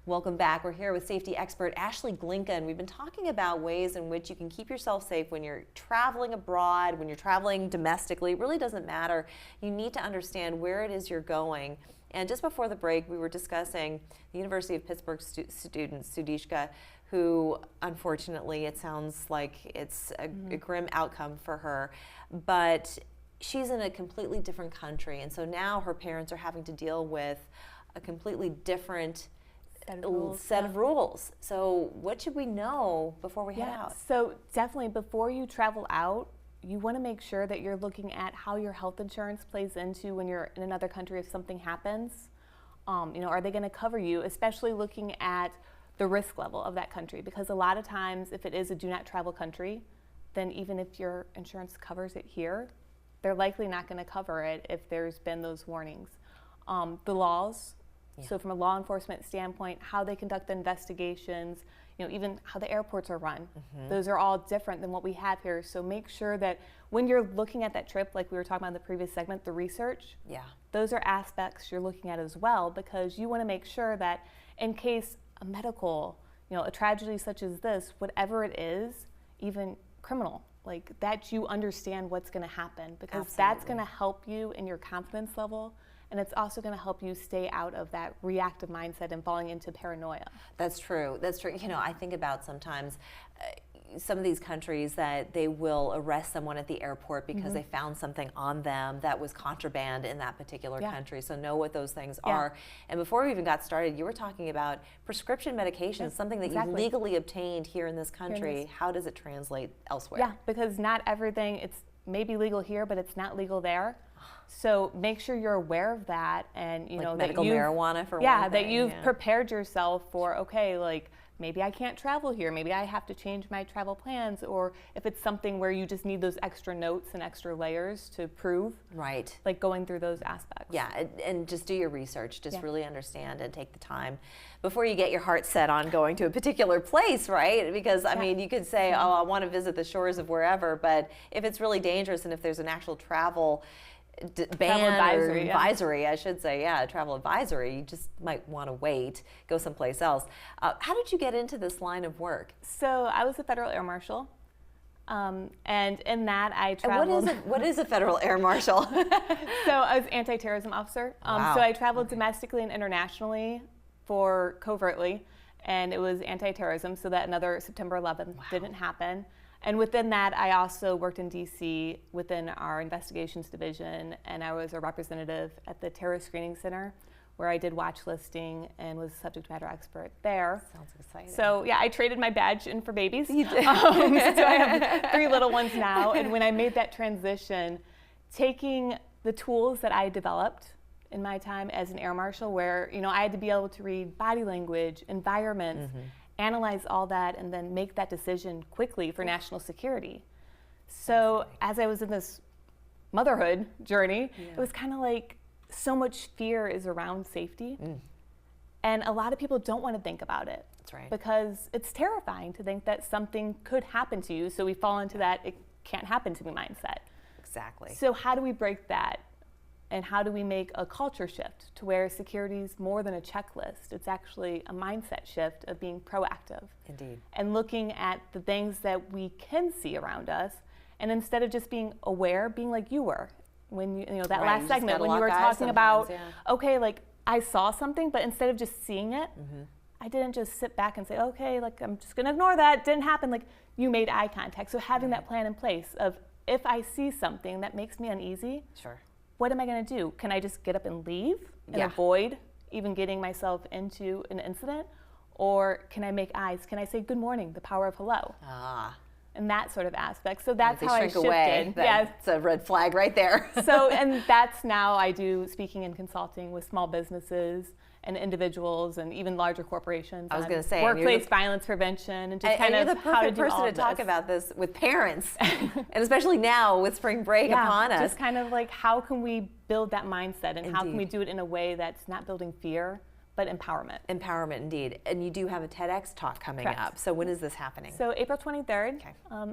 Welcome back. We're here with safety expert Ashley Glinka, and we've been talking about ways in which you can keep yourself safe when you're traveling abroad, when you're traveling domestically. It really doesn't matter. You need to understand where it is you're going. And just before the break, we were discussing the University of Pittsburgh student, Sudishka, who unfortunately, it sounds like it's a grim outcome for her, but she's in a completely different country. And so now her parents are having to deal with a completely different set of rules. So what should we know before we head out? So definitely before you travel out, you want to make sure that you're looking at how your health insurance plays into when you're in another country if something happens. Are they going to cover you, especially looking at the risk level of that country? Because a lot of times if it is a do not travel country, then even if your insurance covers it here, they're likely not going to cover it if there's been those warnings. The laws. So from a law enforcement standpoint, how they conduct the investigations, even how the airports are run, those are all different than what we have here. So make sure that when you're looking at that trip, like we were talking about in the previous segment, the research, those are aspects you're looking at as well, because you want to make sure that in case a medical, a tragedy such as this, whatever it is, even criminal, like that you understand what's going to happen, because that's going to help you in your confidence level. And it's also going to help you stay out of that reactive mindset and falling into paranoia. That's true. That's true. I think about sometimes some of these countries that they will arrest someone at the airport because they found something on them that was contraband in that particular country. So know what those things are. And before we even got started, you were talking about prescription medications, something that you legally obtained here in this country. How does it translate elsewhere? Yeah, because not everything, it's maybe legal here, but it's not legal there. So make sure you're aware of that, and like that medical marijuana for one thing. that you've prepared yourself for, okay, like maybe I can't travel here, maybe I have to change my travel plans, or if it's something where you just need those extra notes and extra layers to prove, like going through those aspects. And just do your research, just really understand and take the time before you get your heart set on going to a particular place, right? Because I mean, you could say, oh, I want to visit the shores of wherever, but if it's really dangerous and if there's an actual travel advisory, I should say, travel advisory, you just might want to wait, go someplace else. How did you get into this line of work? So I was a federal air marshal, and in that I traveled. And what is a federal air marshal? So I was anti-terrorism officer. So I traveled domestically and internationally for covertly, and it was anti-terrorism, so that another September 11th didn't happen. And within that, I also worked in D.C. within our investigations division, and I was a representative at the Terrorist Screening Center, where I did watch listing and was a subject matter expert there. Sounds exciting. So I traded my badge in for babies. You did. So I have 3 little ones now, and when I made that transition, taking the tools that I developed in my time as an air marshal, where I had to be able to read body language, environments, analyze all that, and then make that decision quickly for national security. So as I was in this motherhood journey, it was kind of like so much fear is around safety. And a lot of people don't want to think about it. That's right. Because it's terrifying to think that something could happen to you. So we fall into that it can't happen to me mindset. Exactly. So how do we break that? And how do we make a culture shift to where security is more than a checklist? It's actually a mindset shift of being proactive. Indeed. And looking at the things that we can see around us, and instead of just being aware, being like you were when that last segment when you were talking about, okay, like I saw something, but instead of just seeing it, I didn't just sit back and say, okay, like I'm just gonna ignore that. It didn't happen. Like you made eye contact. So having that plan in place of if I see something that makes me uneasy, what am I going to do? Can I just get up and leave and avoid even getting myself into an incident? Or can I make eyes? Can I say good morning, the power of hello? And that sort of aspect. So that's how I shifted. Away, that's a red flag right there. And that's now I do speaking and consulting with small businesses and individuals and even larger corporations. I was going to say workplace violence prevention and just kind of you're the perfect person to talk about this with parents, and especially now with spring break upon us. Just kind of like how can we build that mindset and how can we do it in a way that's not building fear but empowerment. Empowerment, indeed. And you do have a TEDx talk coming up. So when is this happening? So April 23rd.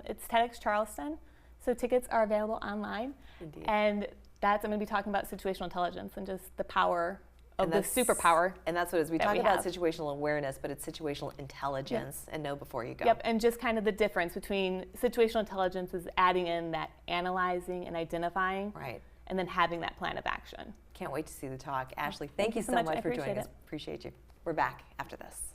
It's TEDx Charleston. So tickets are available online. Indeed. And I'm going to be talking about situational intelligence and just the power of the superpower. And that's what it is. We that talk we about have. situational awareness, but it's situational intelligence, and know before you go. Yep, and just kind of the difference between situational intelligence is adding in that analyzing and identifying, Right. and then having that plan of action. Can't wait to see the talk. Ashley, thank you so much for joining us. Appreciate you. We're back after this.